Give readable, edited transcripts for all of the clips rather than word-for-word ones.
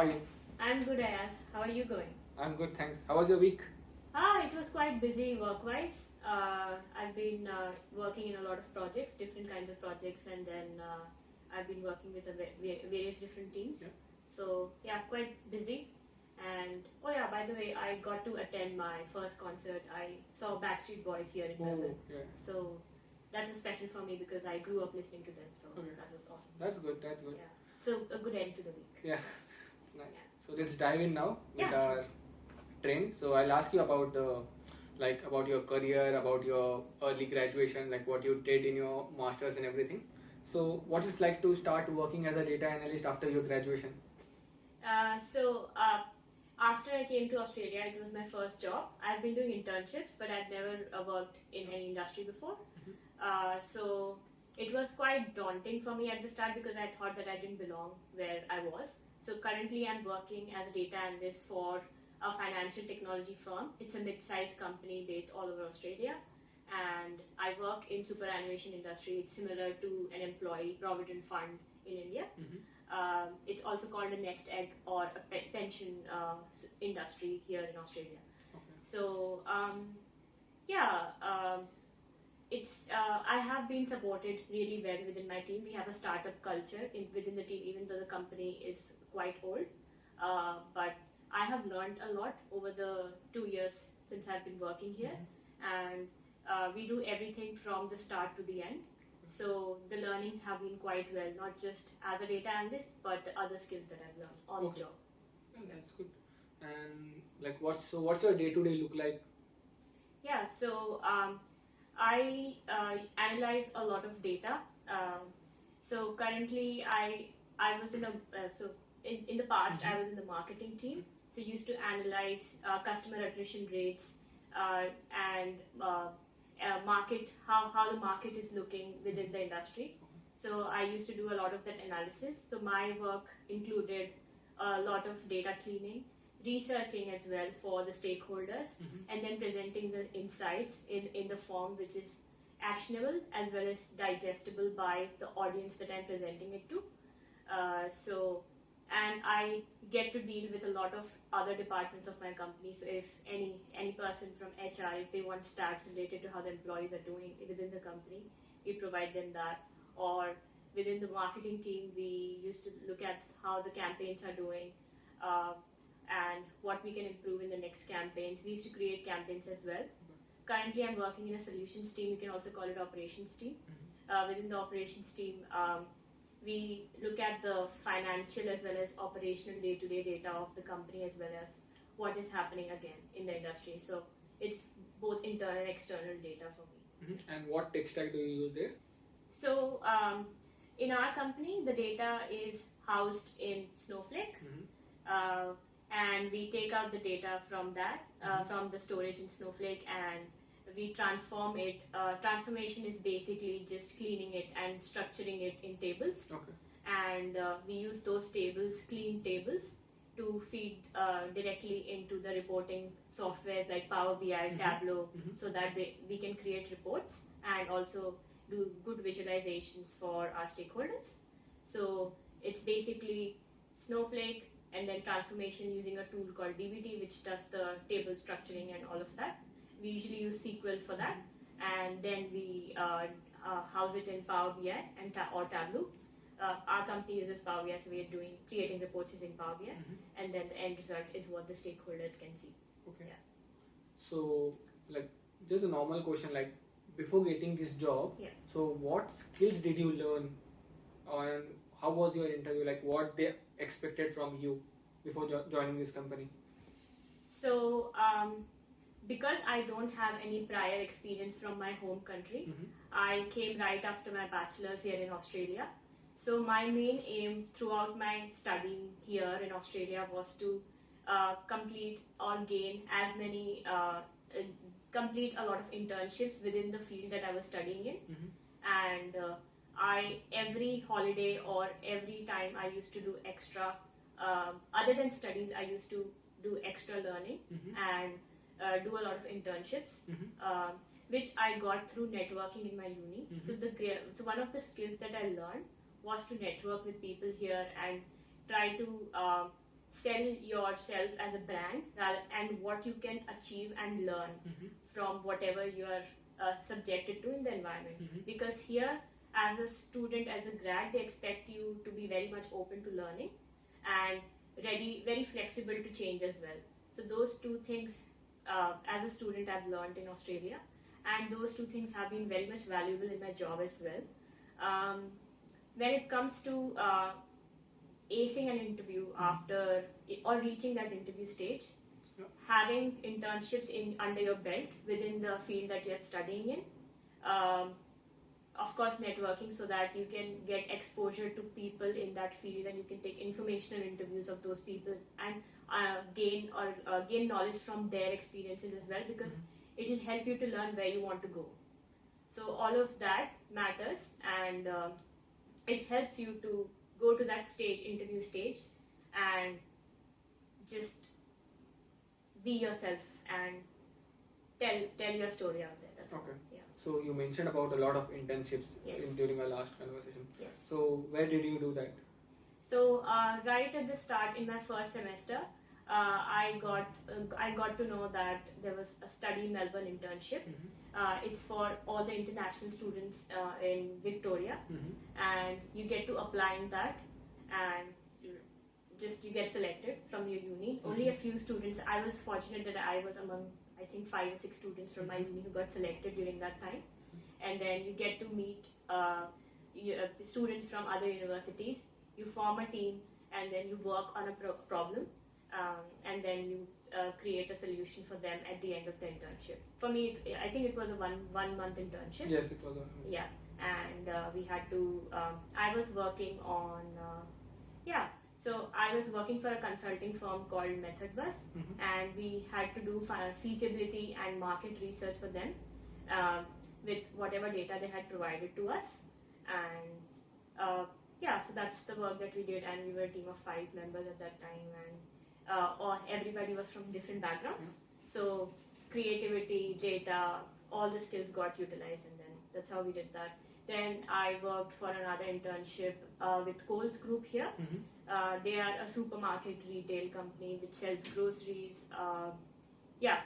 are you? I'm good, Ayaz. How are you going? I'm good, thanks. How was your week? It was quite busy work-wise. I've been working in a lot of projects, different kinds of projects, and then I've been working with various different teams. Yeah. So yeah, quite busy. And oh yeah, by the way, I got to attend my first concert. I saw Backstreet Boys here in Melbourne. Yeah. So that was special for me because I grew up listening to them. So that was awesome. That's good, that's good. Yeah. So a good end to the week. Yeah, it's nice. Yeah. So let's dive in now with Yeah, our train. So I'll ask you about about your career, about your early graduation, like what you did in your masters and everything. So what it's like to start working as a data analyst after your graduation? After I came to Australia, it was my first job. I've been doing internships, but I've never worked in any industry before. So it was quite daunting for me at the start because I thought that I didn't belong where I was. So currently I'm working as a data analyst for a financial technology firm. It's a mid-sized company based all over Australia. And I work in superannuation industry. It's similar to an employee provident fund in India. It's also called a nest egg or a pension industry here in Australia. Okay. So I have been supported really well within my team. We have a startup culture within the team, even though the company is quite old. But I have learned a lot over the 2 years since I've been working here. And we do everything from the start to the end. So the learnings have been quite well, not just as a data analyst, but the other skills that I've learned on the job. And that's good. And like, what's your day-to-day look like? Yeah, so I analyze a lot of data. So currently, I was in in the past I was in the marketing team. So used to analyze customer attrition rates and market how the market is looking within the industry. So I used to do a lot of that analysis. So my work included a lot of data cleaning, researching as well for the stakeholders, and then presenting the insights in the form which is actionable as well as digestible by the audience that I'm presenting it to. And I get to deal with a lot of other departments of my company. So if any person from HR, if they want stats related to how the employees are doing within the company, we provide them that. Or within the marketing team, we used to look at how the campaigns are doing and what we can improve in the next campaigns. We used to create campaigns as well. Currently, I'm working in a solutions team. You can also call it operations team. Within the operations team, we look at the financial as well as operational day-to-day data of the company as well as what is happening again in the industry. So it's both internal and external data for me. And what tech stack do you use there? So in our company, the data is housed in Snowflake. And we take out the data from that, from the storage in Snowflake, and we transform it. Transformation is basically just cleaning it and structuring it in tables. Okay. And we use those tables, clean tables, to feed directly into the reporting softwares like Power BI, Tableau, so that we can create reports and also do good visualizations for our stakeholders. So it's basically Snowflake and then transformation using a tool called DBT, which does the table structuring and all of that. We usually use SQL for that, and then we house it in Power BI or Tableau. Our company uses Power BI, so we are creating reports using Power BI, and then the end result is what the stakeholders can see. Okay. Yeah. So, like, just a normal question, like, before getting this job, so what skills did you learn, and how was your interview? Like, what they expected from you before joining this company? So, because I don't have any prior experience from my home country, I came right after my bachelor's here in Australia. So my main aim throughout my studying here in Australia was to complete or gain as many, complete a lot of internships within the field that I was studying in. And every holiday or every time I used to do extra, other than studies, I used to do extra learning and do a lot of internships, which I got through networking in my uni. So one of the skills that I learned was to network with people here and try to sell yourself as a brand and what you can achieve and learn from whatever you are subjected to in the environment. Because here, as a student, as a grad, they expect you to be very much open to learning and very flexible to change as well. So those two things, as a student, I've learned in Australia, and those two things have been very much valuable in my job as well. When it comes to acing an interview after or reaching that interview stage, having internships under your belt within the field that you're studying in, of course networking, so that you can get exposure to people in that field and you can take informational interviews of those people and gain knowledge from their experiences as well, because it will help you to learn where you want to go. So all of that matters, and it helps you to go to that interview stage, and just be yourself and tell your story out there. That's okay. Yeah. So you mentioned about a lot of internships during our last conversation. Yes. So where did you do that? So right at the start in my first semester, I got to know that there was a study Melbourne internship. It's for all the international students in Victoria, and you get to apply in that, and you get selected from your uni. Only a few students. I was fortunate that I was among, I think, 5 or 6 students from my uni who got selected during that time. And then you get to meet students from other universities. You form a team, and then you work on a problem, and then you create a solution for them at the end of the internship. For me, I think it was a one month internship. Yes, it was. Yeah, and we had to. I was working on. So I was working for a consulting firm called Method Bus, and we had to do feasibility and market research for them with whatever data they had provided to us. And so that's the work that we did, and we were a team of 5 members at that time, and everybody was from different backgrounds. So creativity, data, all the skills got utilized, and then that's how we did that. Then I worked for another internship with Coles Group here. They are a supermarket retail company which sells groceries,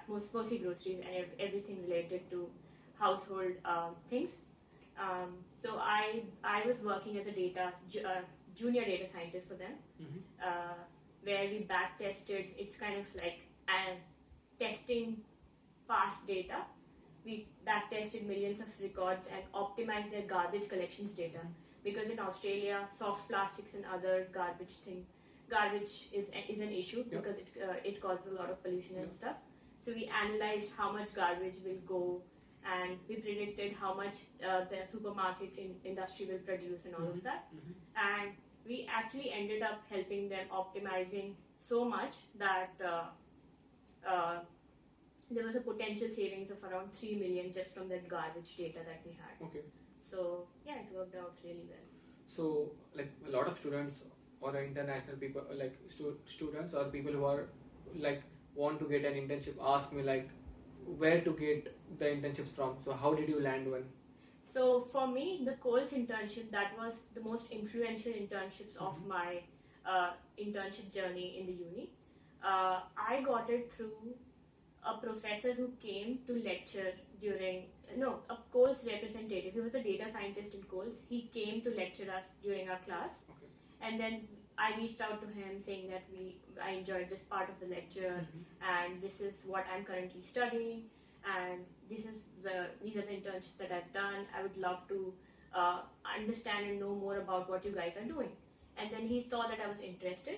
mostly groceries and everything related to household things. So I was working as a junior data scientist for them, where we back tested. It's kind of like testing past data. We back tested millions of records and optimized their garbage collections data. Because in Australia, soft plastics and other garbage is an issue because it causes a lot of pollution and stuff. So we analyzed how much garbage will go, and we predicted how much the supermarket industry will produce and all of that. And we actually ended up helping them optimizing so much that there was a potential savings of around 3 million just from that garbage data that we had. Okay. So it worked out really well. So like a lot of students or international people, like students or people who are like want to get an internship, ask me like where to get the internships from. So how did you land one? So for me, the Coles internship, that was the most influential internships of my internship journey in the uni. I got it through a professor who came to lecture a Coles representative. He was a data scientist in Coles. He came to lecture us during our class. Okay. And then I reached out to him saying that I enjoyed this part of the lecture, and this is what I'm currently studying, and these are the internships that I've done. I would love to understand and know more about what you guys are doing. And then he saw that I was interested,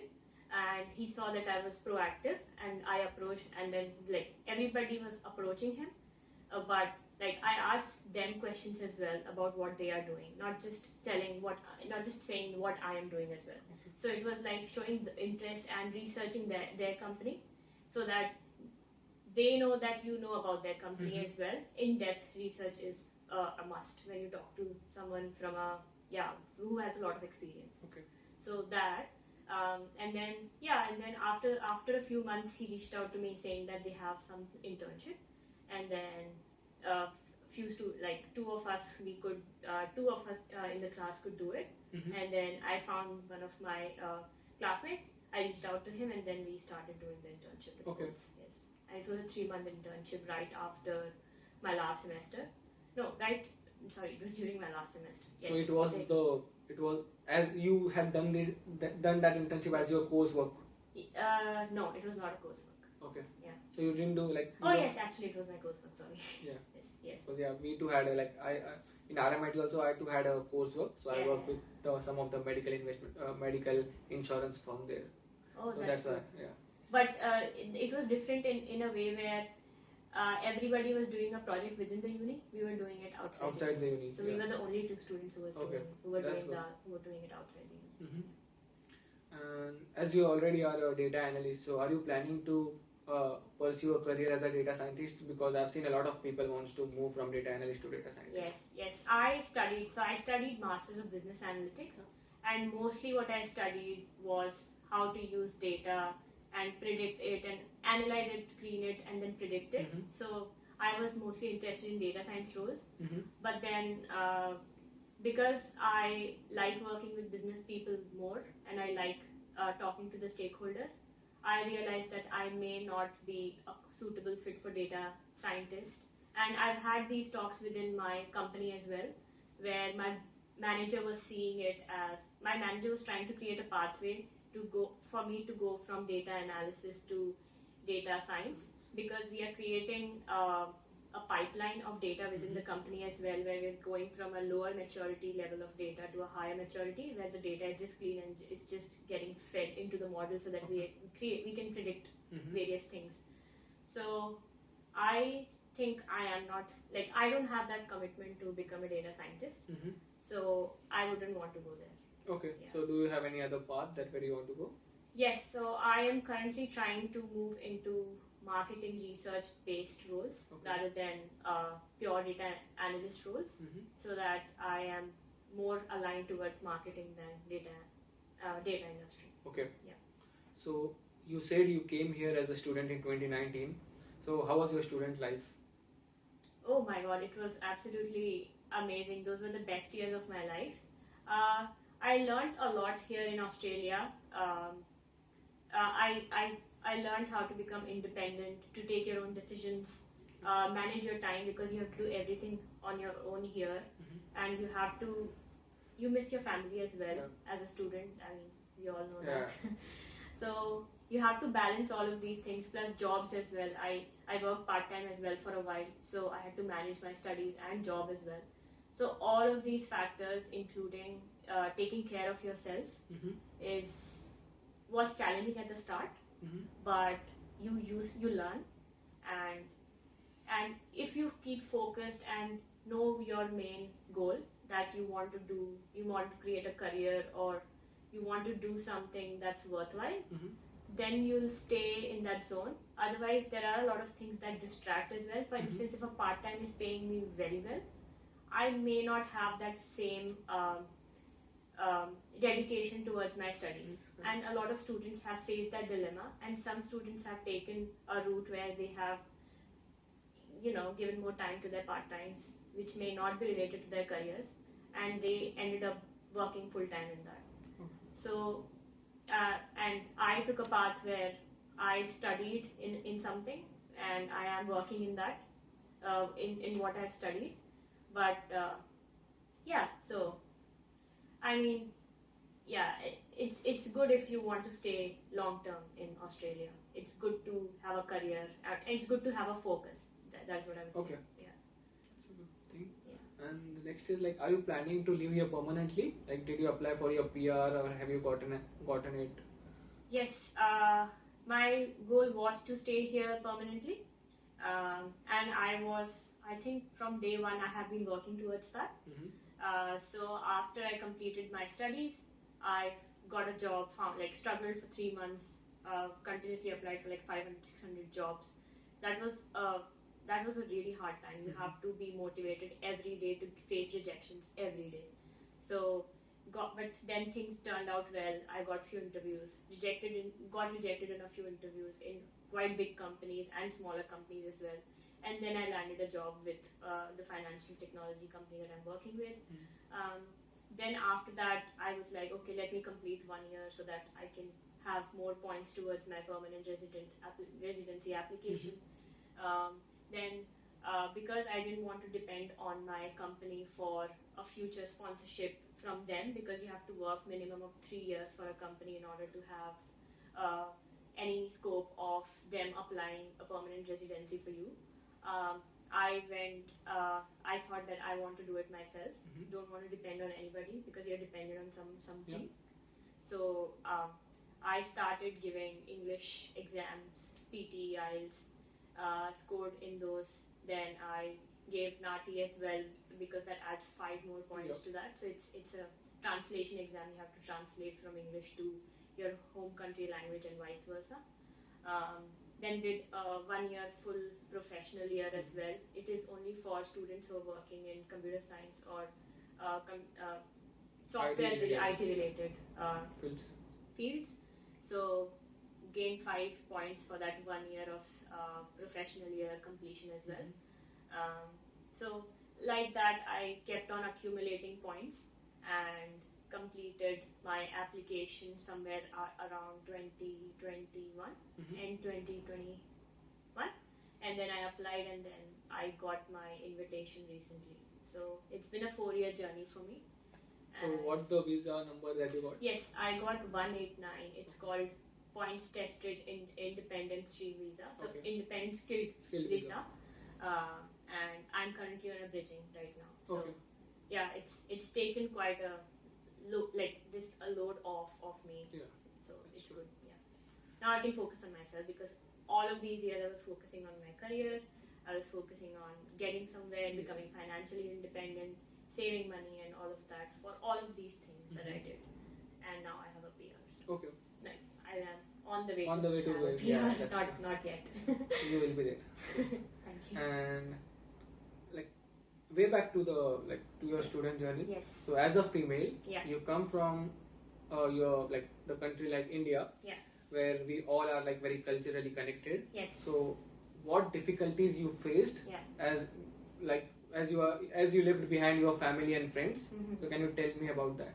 and he saw that I was proactive, and I approached, and then like everybody was approaching him, but like I asked them questions as well about what they are doing, not just saying what I am doing as well. Okay. So it was like showing the interest and researching their company, so that they know that you know about their company as well. In-depth research is a must when you talk to someone from who has a lot of experience. Okay. So that. And then after a few months, he reached out to me saying that they have some internship, and then two of us in the class could do it. And then I found one of my classmates I reached out to him, and then we started doing the internship with Coles. Yes, and it was a 3-month internship right after my last semester. No, right. Sorry, it was during my last semester. Yes, so it was as you had done that internship as your coursework. No, it was not a coursework. Okay. Yeah. So you didn't do like. Yes, actually, it was my coursework. Sorry. Yeah. Yes. Because we too had I in RMIT also I too had a coursework. So I worked with some of the medical insurance firm there. Oh, so that's why. good. Yeah. But it was different in a way where everybody was doing a project within the uni. We were doing it outside the uni. So we were the only 2 students who were doing it outside the uni. Mm-hmm. And as you already are a data analyst, so are you planning to pursue a career as a data scientist? Because I've seen a lot of people wants to move from data analyst to data scientist. Yes. I studied Masters of Business Analytics, and mostly what I studied was how to use data and predict it and analyze it, clean it, and then predict it. Mm-hmm. So I was mostly interested in data science roles. Mm-hmm. But then because I like working with business people more and I like talking to the stakeholders, I realized that I may not be a suitable fit for data scientist. And I've had these talks within my company as well, where my manager was seeing it as, my manager was trying to create a pathway for me to go from data analysis to data science, because we are creating a pipeline of data within the company as well, where we're going from a lower maturity level of data to a higher maturity, where the data is just clean and it's just getting fed into the model so that we can predict various things. So I think I am not, I don't have that commitment to become a data scientist. So I wouldn't want to go there. Okay. Yeah. So do you have any other path where you want to go? Yes. So I am currently trying to move into marketing research based roles rather than pure data analyst roles, so that I am more aligned towards marketing than data industry. Okay. Yeah. So you said you came here as a student in 2019. So how was your student life? Oh my God, it was absolutely amazing. Those were the best years of my life. I learned a lot here in Australia. I learned how to become independent, to take your own decisions, manage your time, because you have to do everything on your own here, and you miss your family as well as a student. I mean, we all know that. So you have to balance all of these things, plus jobs as well. I worked part-time as well for a while, so I had to manage my studies and job as well. So all of these factors, including taking care of yourself, was challenging at the start, but you learn, and if you keep focused and know your main goal, that you want to create a career, or you want to do something that's worthwhile, then you'll stay in that zone. Otherwise, there are a lot of things that distract as well. For instance, if a part-time is paying me very well, I may not have that same dedication towards my studies. And a lot of students have faced that dilemma, and some students have taken a route where they have given more time to their part-times, which may not be related to their careers, and they ended up working full-time in that. So and I took a path where I studied in something, and I am working in that, in what I've studied. But so I mean, it's good if you want to stay long term in Australia. It's good to have a career, and it's good to have a focus. That's what I would say. Yeah. That's a good thing. Yeah. And the next is are you planning to live here permanently? Did you apply for your PR, or have you gotten it? Yes. My goal was to stay here permanently, and I think from day one I have been working towards that. So after I completed my studies, I got a job, struggled for 3 months, continuously applied for 500-600 jobs. That was a really hard time. You have to be motivated every day to face rejections every day. But then things turned out well. I got few interviews, got rejected in a few interviews in quite big companies and smaller companies as well. And then I landed a job with the financial technology company that I'm working with. Then after that, I was like, okay, let me complete 1 year so that I can have more points towards my permanent residency application. Then because I didn't want to depend on my company for a future sponsorship from them, because you have to work minimum of 3 years for a company in order to have any scope of them applying a permanent residency for you. I thought that I want to do it myself. Don't want to depend on anybody, because you're dependent on something. So I started giving English exams, PT, IELTS, scored in those. Then I gave NATI as well, because that adds 5 more points to that. So it's a translation exam. You have to translate from English to your home country language and vice versa. Then did a 1 year full professional year as well. It is only for students who are working in computer science or software IT related fields. So gained 5 points for that 1 year of professional year completion as well. So like that, I kept on accumulating points and completed my application somewhere around 2021 and 2021, and then I applied, and then I got my invitation recently. So it's been a 4-year journey for me. So what's the visa number that you got? Yes, I got 189. It's called Points Tested Independent Stream Visa. So Independent Skilled Visa. And I'm currently on a bridging right now. So yeah, it's taken quite a load off of me. So it's good. Yeah. Now I can focus on myself, because all of these years I was focusing on my career. I was focusing on getting somewhere, becoming financially independent, saving money, and all of that for all of these things that I did. And now I have a PR. So I am on the way to have a PR. Yeah, not yet. You will be there. Thank you. And way back to to your student journey. Yes. So as a female, you come from your the country like India, where we all are very culturally connected. Yes. So what difficulties you faced as you lived behind your family and friends? So can you tell me about that?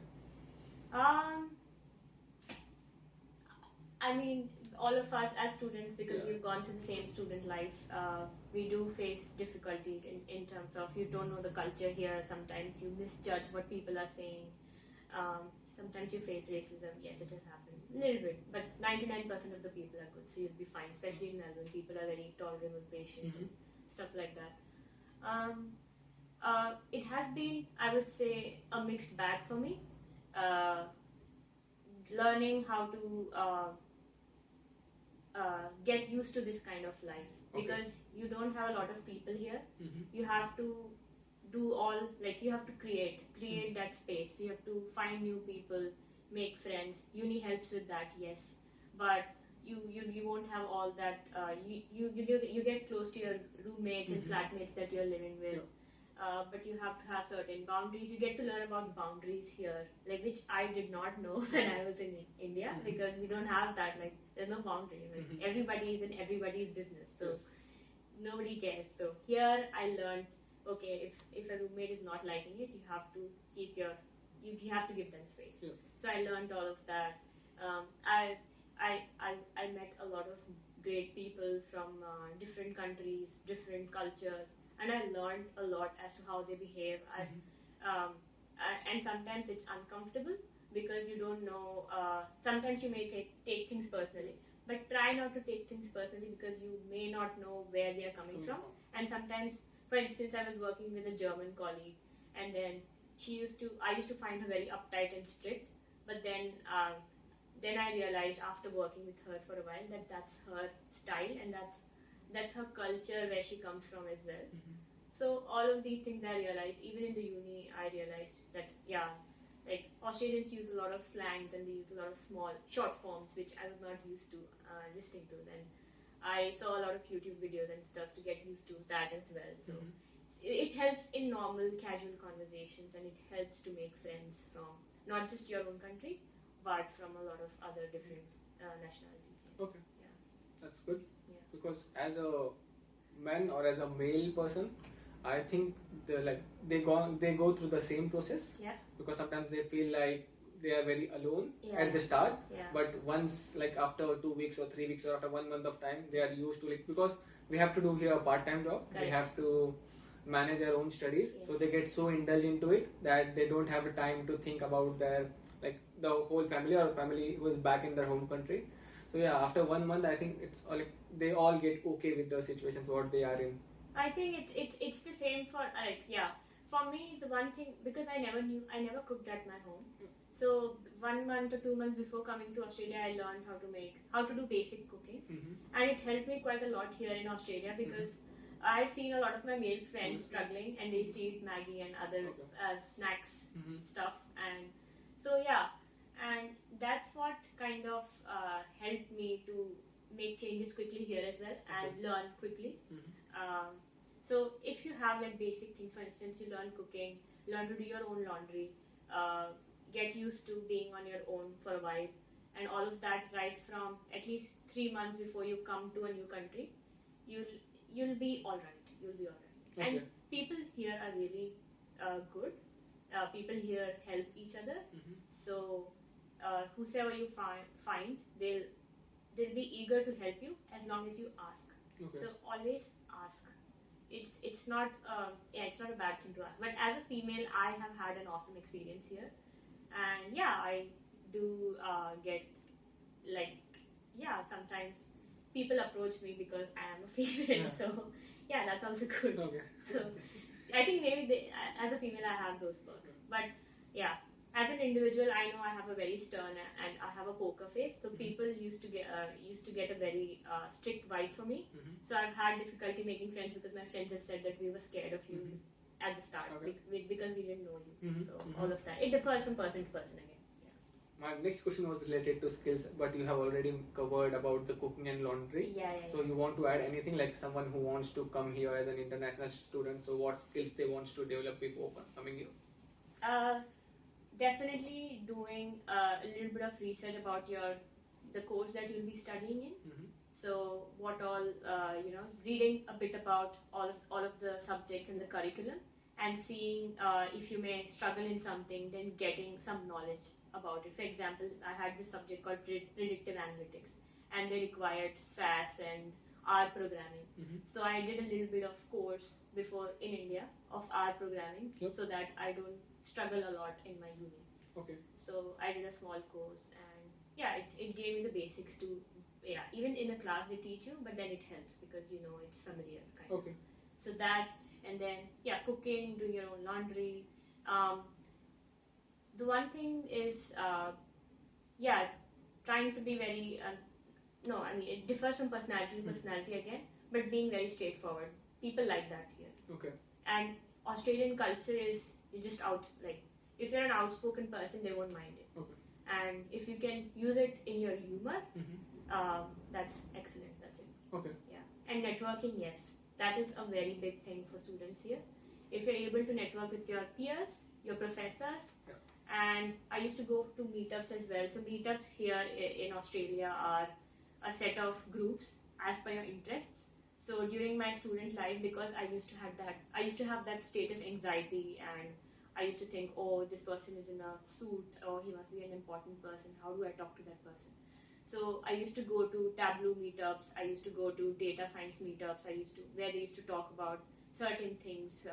I mean, all of us as students, because we've gone through the same student life, we do face difficulties in terms of you don't know the culture here. Sometimes you misjudge what people are saying. Sometimes you face racism. Yes, it has happened a little bit, but 99% of the people are good, so you'll be fine. Especially in Melbourne, people are very tolerable, patient, and stuff like that. It has been, I would say, a mixed bag for me. Learning how to get used to this kind of life, because you don't have a lot of people here. You have to do you have to create that space. You have to find new people, make friends. Uni helps with that, yes, but you won't have all that. You get close to your roommates and flatmates that you're living with. But you have to have certain boundaries. You get to learn about boundaries here, which I did not know when I was in India, because we don't have that. There's no boundary. Everybody is in everybody's business, so nobody cares. So here I learned, if a roommate is not liking it, you have to you have to give them space. So I learned all of that. I met a lot of great people from different countries, different cultures. And I learned a lot as to how they behave. And sometimes it's uncomfortable, because you don't know. Sometimes you may take things personally, but try not to take things personally, because you may not know where they are coming from. And sometimes, for instance, I was working with a German colleague, and then I used to find her very uptight and strict. But then I realized after working with her for a while that that's her style, and that's her culture, where she comes from as well. So all of these things I realized. Even in the uni, I realized that Australians use a lot of slangs, and they use a lot of small short forms, which I was not used to listening to. Then I saw a lot of YouTube videos and stuff to get used to that as well. So it helps in normal casual conversations, and it helps to make friends from not just your own country, but from a lot of other different nationalities. Okay. Yeah. That's good. Yeah. Because as a man or as a male person, I think they go through the same process. Yeah. Because sometimes they feel like they are very alone at the start, but once like after 2 weeks or 3 weeks or after 1 month of time, they are used to like, because we have to do here a part-time job, we have to manage our own studies, so they get so indulged into it that they don't have the time to think about their like the whole family or family who is back in their home country. So yeah, after 1 month, I think it's like they all get okay with the situations what they are in. I think it's the same for for me, the one thing, because I never cooked at my home. So 1 month or 2 months before coming to Australia, I learned how to do basic cooking, and it helped me quite a lot here in Australia, because I've seen a lot of my male friends struggling, and they used to eat Maggie and other snacks stuff, and so and that's what kind of helped me to make changes quickly here as well and learn quickly. So if you have like basic things, for instance, you learn cooking, learn to do your own laundry, get used to being on your own for a while, and all of that right from at least 3 months before you come to a new country, you'll be all right. You'll be all right. And people here are really good. People here help each other. So whosoever you find, they'll be eager to help you as long as you ask. So always ask. It's not it's not a bad thing to ask. But as a female, I have had an awesome experience here, and I do get like sometimes people approach me because I am a female. So that's also good. So I think maybe as a female I have those perks. But as an individual, I know I have a very stern and I have a poker face. So people used to get a very strict vibe for me. So I've had difficulty making friends because my friends have said that we were scared of you at the start because we didn't know you. So all of that. It differs from person to person again. My next question was related to skills, but you have already covered about the cooking and laundry. So you want to add anything, like someone who wants to come here as an international student, so what skills they want to develop before coming here? Definitely doing a little bit of research about the course that you'll be studying in. So what all reading a bit about all of the subjects in the curriculum, and seeing if you may struggle in something, then getting some knowledge about it. For example, I had this subject called predictive analytics, and they required SAS and R programming. So I did a little bit of course before in India of R programming, so that I don't struggle a lot in my uni. So I did a small course, and it gave me the basics to even in a class they teach you, but then it helps because it's familiar kind of. So that, and then cooking, doing your own laundry. The one thing is trying to be very it differs from personality to personality again, but being very straightforward. People like that here. And Australian culture is just if you're an outspoken person, they won't mind it. And if you can use it in your humor, that's excellent. That's it. And networking, yes, that is a very big thing for students here. If you're able to network with your peers, your professors, and I used to go to meetups as well. So meetups here in Australia are a set of groups as per your interests. So during my student life, because I used to have that status anxiety, and I used to think, oh, this person is in a suit, or he must be an important person. How do I talk to that person? So I used to go to Tableau meetups. I used to go to data science meetups. Where they used to talk about certain things,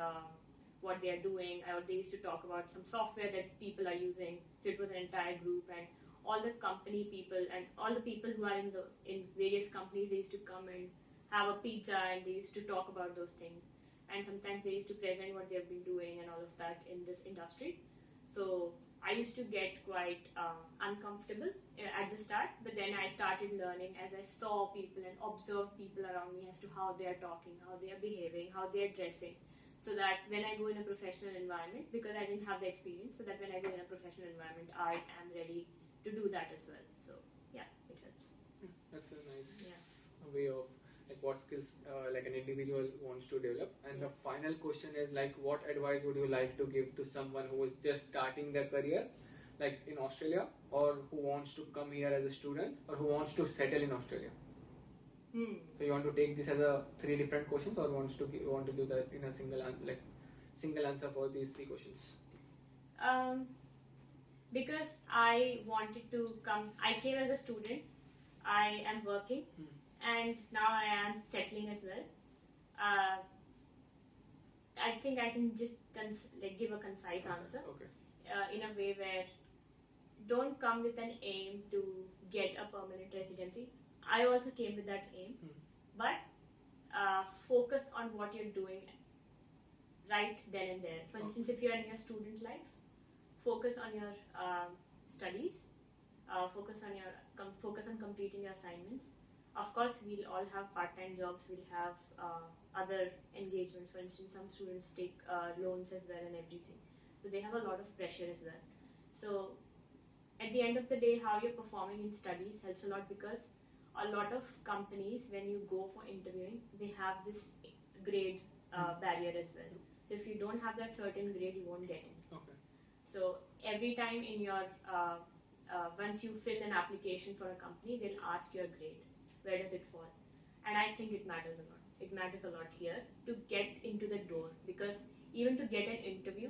what they are doing, or they used to talk about some software that people are using. So it was an entire group, and all the company people and all the people who are in various companies, they used to come and have a pizza, and they used to talk about those things. And sometimes they used to present what they have been doing and all of that in this industry. So I used to get quite uncomfortable at the start, but then I started learning as I saw people and observed people around me as to how they are talking, how they are behaving, how they are dressing, so that when I go in a professional environment, because I didn't have the experience, so that when I go in a professional environment, I am ready to do that as well. So it helps. That's a nice way of what skills like an individual wants to develop. And the final question is what advice would you like to give to someone who is just starting their career in Australia, or who wants to come here as a student, or who wants to settle in Australia? So you want to take this as a 3 different questions, or want to give that in a single answer for these 3 questions? Because I wanted to come. I came as a student. I am working, and now I am settling as well. I think I can just give a concise answer. Okay. In a way where don't come with an aim to get a permanent residency. I also came with that aim, but focus on what you're doing right then and there. For instance, if you're in your student life, focus on your studies, focus on completing your assignments. Of course, we'll all have part-time jobs, we'll have other engagements. For instance, some students take loans as well and everything. So they have a lot of pressure as well. So at the end of the day, how you're performing in studies helps a lot, because a lot of companies, when you go for interviewing, they have this grade barrier as well. So if you don't have that certain grade, you won't get in. Okay. So every time in your once you fill an application for a company, they'll ask your grade. Where does it fall? And I think it matters a lot. It matters a lot here to get into the door, because even to get an interview,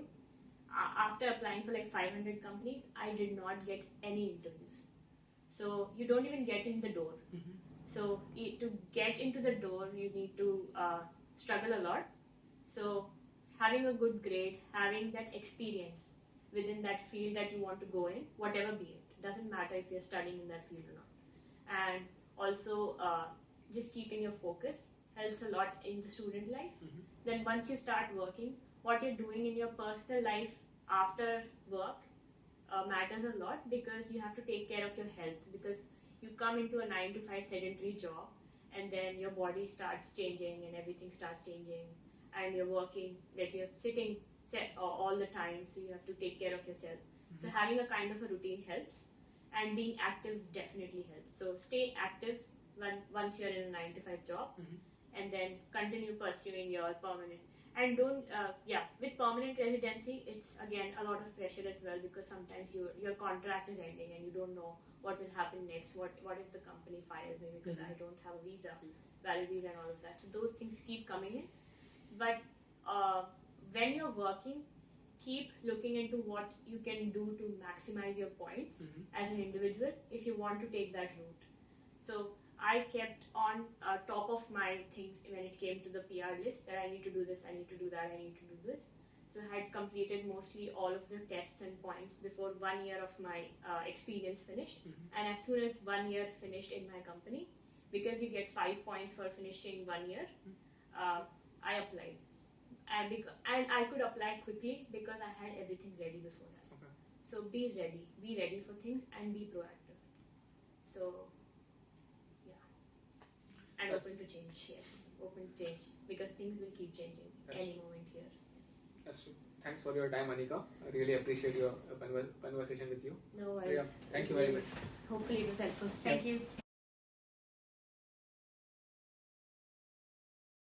after applying for like 500 companies, I did not get any interviews. So you don't even get in the door. So to get into the door, you need to struggle a lot. So having a good grade, having that experience within that field that you want to go in, whatever be it, doesn't matter if you're studying in that field or not. And also just keeping your focus helps a lot in the student life. Then once you start working, what you're doing in your personal life after work matters a lot, because you have to take care of your health, because you come into a 9 to 5 sedentary job and then your body starts changing and everything starts changing, and you're working, like you're sitting all the time, so you have to take care of yourself. So having a kind of a routine helps, and being active definitely helps. So stay active once you're in a 9 to 5 job, and then continue pursuing your permanent. And don't, with permanent residency, it's again a lot of pressure as well, because sometimes your contract is ending and you don't know what will happen next. What if the company fires me because I don't have a visa, valid visa and all of that. So those things keep coming in. But when you're working, keep looking into what you can do to maximize your points as an individual if you want to take that route. So I kept on top of my things when it came to the PR list, that I need to do this, I need to do that, I need to do this. So I had completed mostly all of the tests and points before 1 year of my experience finished. And as soon as 1 year finished in my company, because you get 5 points for finishing 1 year, I applied. And I could apply quickly because I had everything ready before that. Okay. So be ready for things and be proactive. So and open to change, yes. Open to change, because things will keep changing any moment here. Yes. That's true. Thanks for your time, Anika. I really appreciate your conversation with you. No worries. Thank you very much. Hopefully it was helpful. Thank you.